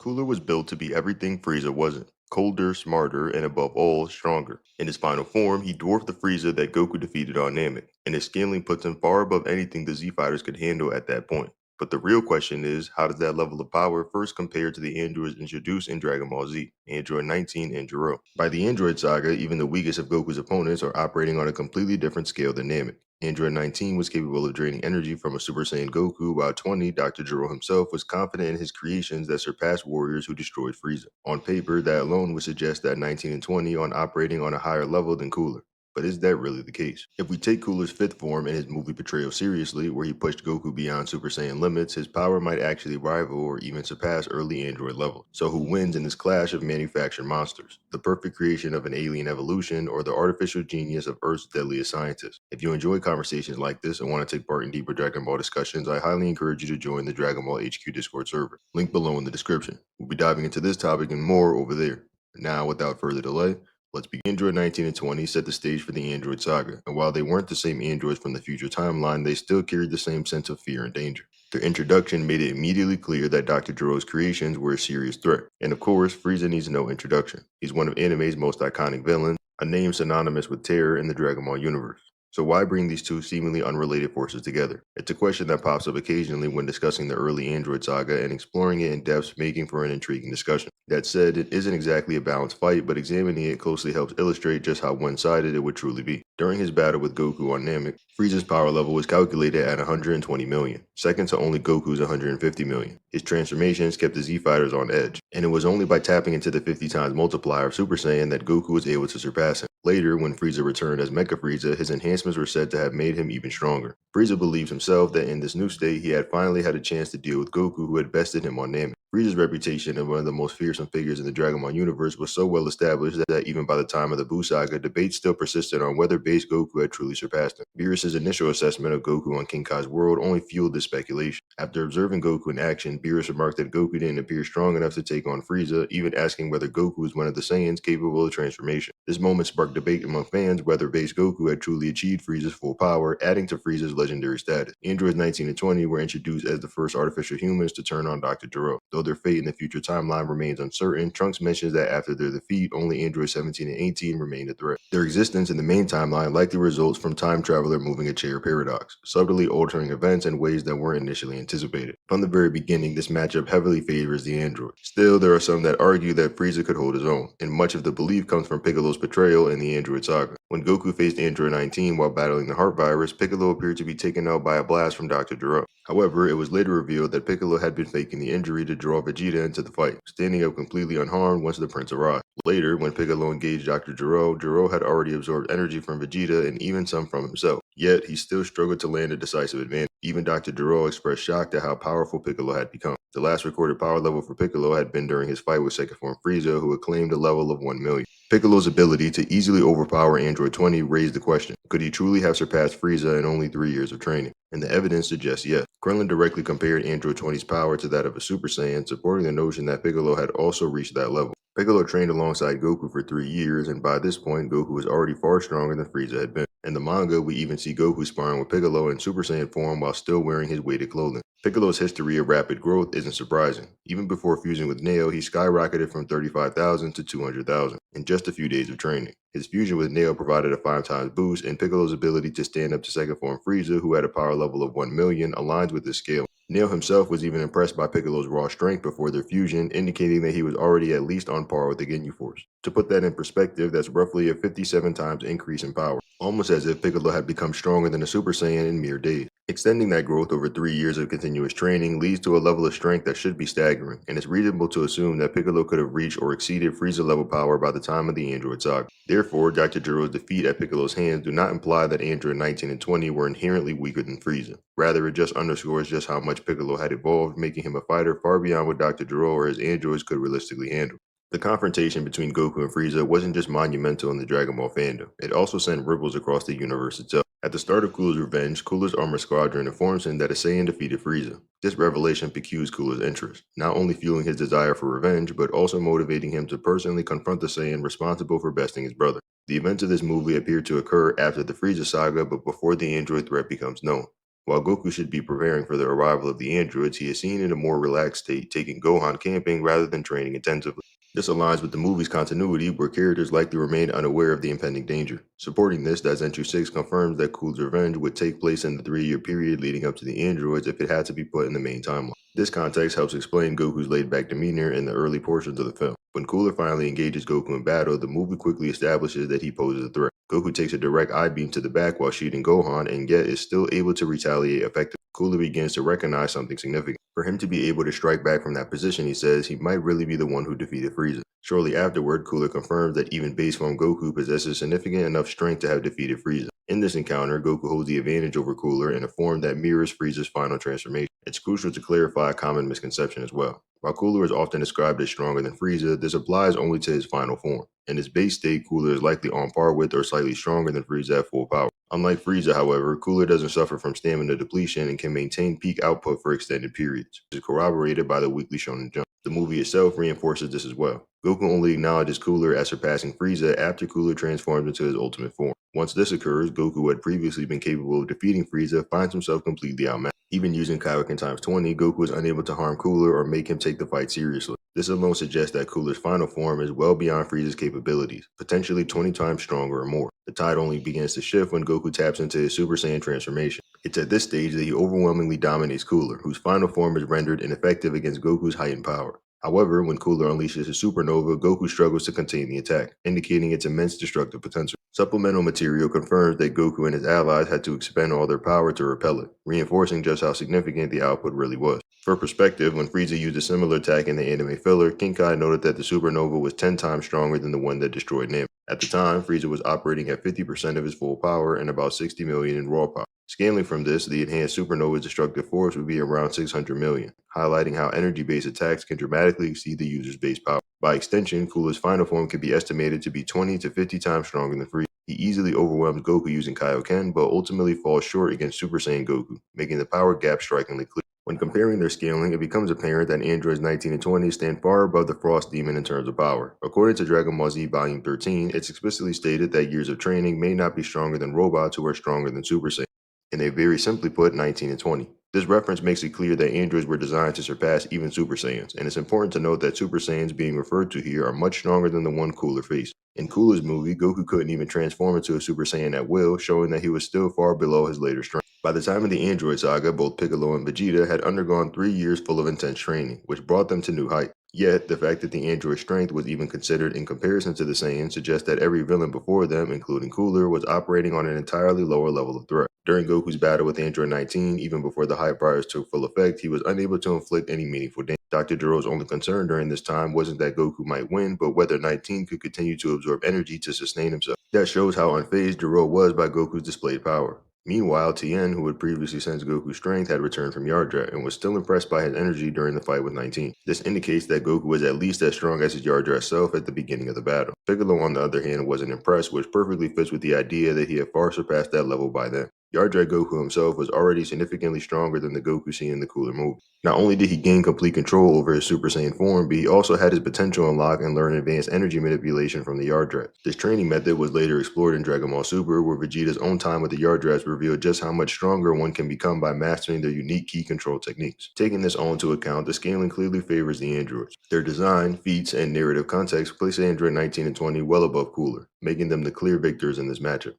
Cooler was built to be everything Frieza wasn't: colder, smarter, and above all, stronger. In his final form, he dwarfed the Frieza that Goku defeated on Namek, and his scaling puts him far above anything the Z Fighters could handle at that point. But the real question is, how does that level of power first compare to the androids introduced in Dragon Ball Z, Android 19 and Gero? By the Android saga, even the weakest of Goku's opponents are operating on a completely different scale than Namek. Android 19 was capable of draining energy from a Super Saiyan Goku, while 20, Dr. Gero himself, was confident in his creations that surpassed warriors who destroyed Frieza. On paper, that alone would suggest that 19 and 20 are operating on a higher level than Cooler. But is that really the case? If we take Cooler's fifth form and his movie portrayal seriously, where he pushed Goku beyond Super Saiyan limits, his power might actually rival or even surpass early android levels. So who wins in this clash of manufactured monsters? The perfect creation of an alien evolution, or the artificial genius of Earth's deadliest scientist? If you enjoy conversations like this and want to take part in deeper Dragon Ball discussions, I highly encourage you to join the Dragon Ball HQ Discord server. Link below in the description. We'll be diving into this topic and more over there. Now, without further delay, let's begin. Android 19 and 20 set the stage for the Android saga, and while they weren't the same androids from the future timeline, they still carried the same sense of fear and danger. Their introduction made it immediately clear that Dr. Gero's creations were a serious threat. And of course, Frieza needs no introduction. He's one of anime's most iconic villains, a name synonymous with terror in the Dragon Ball universe. So why bring these two seemingly unrelated forces together? It's a question that pops up occasionally when discussing the early Android saga, and exploring it in depth making for an intriguing discussion. That said, it isn't exactly a balanced fight, but examining it closely helps illustrate just how one-sided it would truly be. During his battle with Goku on Namek, Frieza's power level was calculated at 120 million, second to only Goku's 150 million. His transformations kept the Z Fighters on edge, and it was only by tapping into the 50 times multiplier of Super Saiyan that Goku was able to surpass him. Later, when Frieza returned as Mecha Frieza, his enhancements were said to have made him even stronger. Frieza believes himself that in this new state, he had finally had a chance to deal with Goku, who had bested him on Namek. Frieza's reputation as one of the most fearsome figures in the Dragon Ball universe was so well established that even by the time of the Buu saga, debates still persisted on whether base Goku had truly surpassed him. Beerus's initial assessment of Goku on King Kai's world only fueled this speculation. After observing Goku in action, Beerus remarked that Goku didn't appear strong enough to take on Frieza, even asking whether Goku was one of the Saiyans capable of transformation. This moment sparked debate among fans whether base Goku had truly achieved Frieza's full power, adding to Frieza's legendary status. Androids 19 and 20 were introduced as the first artificial humans to turn on Dr. Gero. Though their fate in the future timeline remains uncertain, Trunks mentions that after their defeat, only Androids 17 and 18 remained a threat. Their existence in the main timeline likely results from time traveler moving a chair paradox, subtly altering events in ways that weren't initially anticipated. From the very beginning, this matchup heavily favors the android. Still, there are some that argue that Frieza could hold his own, and much of the belief comes from Piccolo's portrayal in the Android saga. When Goku faced Android 19 while battling the heart virus, Piccolo appeared to be taken out by a blast from Dr. Gero. However, it was later revealed that Piccolo had been faking the injury to draw Vegeta into the fight, standing up completely unharmed once the prince arrived. Later, when Piccolo engaged Dr. Gero, Gero had already absorbed energy from Vegeta and even some from himself. Yet, he still struggled to land a decisive advantage. Even Dr. Gero expressed shock at how powerful Piccolo had become. The last recorded power level for Piccolo had been during his fight with Second Form Frieza, who had claimed a level of 1 million. Piccolo's ability to easily overpower Android 20 raised the question: could he truly have surpassed Frieza in only 3 years of training? And the evidence suggests yes. Krillin directly compared Android 20's power to that of a Super Saiyan, supporting the notion that Piccolo had also reached that level. Piccolo trained alongside Goku for 3 years, and by this point, Goku was already far stronger than Frieza had been. In the manga, we even see Goku sparring with Piccolo in Super Saiyan form while still wearing his weighted clothing. Piccolo's history of rapid growth isn't surprising. Even before fusing with Neo, he skyrocketed from 35,000 to 200,000 in just a few days of training. His fusion with Neo provided a 5 times boost, and Piccolo's ability to stand up to Second Form Frieza, who had a power level of 1 million, aligns with this scale. Neo himself was even impressed by Piccolo's raw strength before their fusion, indicating that he was already at least on par with the Ginyu Force. To put that in perspective, that's roughly a 57 times increase in power, almost as if Piccolo had become stronger than a Super Saiyan in mere days. Extending that growth over 3 years of continuous training leads to a level of strength that should be staggering, and it's reasonable to assume that Piccolo could have reached or exceeded Frieza level power by the time of the Android saga. Therefore, Dr. Gero's defeat at Piccolo's hands do not imply that Android 19 and 20 were inherently weaker than Frieza. Rather, it just underscores just how much Piccolo had evolved, making him a fighter far beyond what Dr. Gero or his androids could realistically handle. The confrontation between Goku and Frieza wasn't just monumental in the Dragon Ball fandom, it also sent ripples across the universe itself. At the start of Cooler's revenge, Cooler's armored squadron informs him that a Saiyan defeated Frieza. This revelation piques Cooler's interest, not only fueling his desire for revenge, but also motivating him to personally confront the Saiyan responsible for besting his brother. The events of this movie appear to occur after the Frieza saga, but before the android threat becomes known. While Goku should be preparing for the arrival of the androids, he is seen in a more relaxed state, taking Gohan camping rather than training intensively. This aligns with the movie's continuity, where characters likely remain unaware of the impending danger. Supporting this, Dazenchu 6 confirms that Cooler's revenge would take place in the 3-year period leading up to the androids if it had to be put in the main timeline. This context helps explain Goku's laid-back demeanor in the early portions of the film. When Cooler finally engages Goku in battle, the movie quickly establishes that he poses a threat. Goku takes a direct eye beam to the back while shooting Gohan, and yet is still able to retaliate effectively. Cooler begins to recognize something significant. For him to be able to strike back from that position, he says he might really be the one who defeated Frieza. Shortly afterward, Cooler confirms that even base form Goku possesses significant enough strength to have defeated Frieza. In this encounter, Goku holds the advantage over Cooler in a form that mirrors Frieza's final transformation. It's crucial to clarify a common misconception as well. While Cooler is often described as stronger than Frieza, this applies only to his final form. In his base state, Cooler is likely on par with or slightly stronger than Frieza at full power. Unlike Frieza, however, Cooler doesn't suffer from stamina depletion and can maintain peak output for extended periods. This is corroborated by the weekly Shonen Jump. The movie itself reinforces this as well. Goku only acknowledges Cooler as surpassing Frieza after Cooler transforms into his ultimate form. Once this occurs, Goku, who had previously been capable of defeating Frieza, finds himself completely outmatched. Even using Kaioken times 20, Goku is unable to harm Cooler or make him take the fight seriously. This alone suggests that Cooler's final form is well beyond Frieza's capabilities, potentially 20 times stronger or more. The tide only begins to shift when Goku taps into his Super Saiyan transformation. It's at this stage that he overwhelmingly dominates Cooler, whose final form is rendered ineffective against Goku's heightened power. However, when Cooler unleashes his supernova, Goku struggles to contain the attack, indicating its immense destructive potential. Supplemental material confirms that Goku and his allies had to expend all their power to repel it, reinforcing just how significant the output really was. For perspective, when Frieza used a similar attack in the anime filler, Kinkai noted that the supernova was 10 times stronger than the one that destroyed Namek. At the time, Frieza was operating at 50% of his full power and about 60 million in raw power. Scaling from this, the enhanced supernova's destructive force would be around 600 million, highlighting how energy-based attacks can dramatically exceed the user's base power. By extension, Cooler's final form could be estimated to be 20 to 50 times stronger than Frieza. He easily overwhelms Goku using Kaioken, but ultimately falls short against Super Saiyan Goku, making the power gap strikingly clear. When comparing their scaling, it becomes apparent that androids 19 and 20 stand far above the Frost Demon in terms of power. According to Dragon Ball Z Volume 13, it's explicitly stated that years of training may not be stronger than robots who are stronger than Super Saiyan. And they very simply put 19 and 20. This reference makes it clear that androids were designed to surpass even Super Saiyans, and it's important to note that Super Saiyans being referred to here are much stronger than the one Cooler faced. In Cooler's movie, Goku couldn't even transform into a Super Saiyan at will, showing that he was still far below his later strength. By the time of the Android Saga, both Piccolo and Vegeta had undergone 3 years full of intense training, which brought them to new heights. Yet, the fact that the android strength was even considered in comparison to the Saiyans suggests that every villain before them, including Cooler, was operating on an entirely lower level of threat. During Goku's battle with Android 19, even before the Hype Virus took full effect, he was unable to inflict any meaningful damage. Dr. Gero's only concern during this time wasn't that Goku might win, but whether 19 could continue to absorb energy to sustain himself. That shows how unfazed Gero was by Goku's displayed power. Meanwhile, Tien, who had previously sensed Goku's strength, had returned from Yardrat and was still impressed by his energy during the fight with 19. This indicates that Goku was at least as strong as his Yardrat self at the beginning of the battle. Piccolo, on the other hand, wasn't impressed, which perfectly fits with the idea that he had far surpassed that level by then. Yardrat Goku himself was already significantly stronger than the Goku seen in the Cooler movie. Not only did he gain complete control over his Super Saiyan form, but he also had his potential unlocked and learned advanced energy manipulation from the Yardrat. This training method was later explored in Dragon Ball Super, where Vegeta's own time with the Yardrats revealed just how much stronger one can become by mastering their unique key control techniques. Taking this all into account, the scaling clearly favors the androids. Their design, feats, and narrative context place Android 19 and 20 well above Cooler, making them the clear victors in this matchup.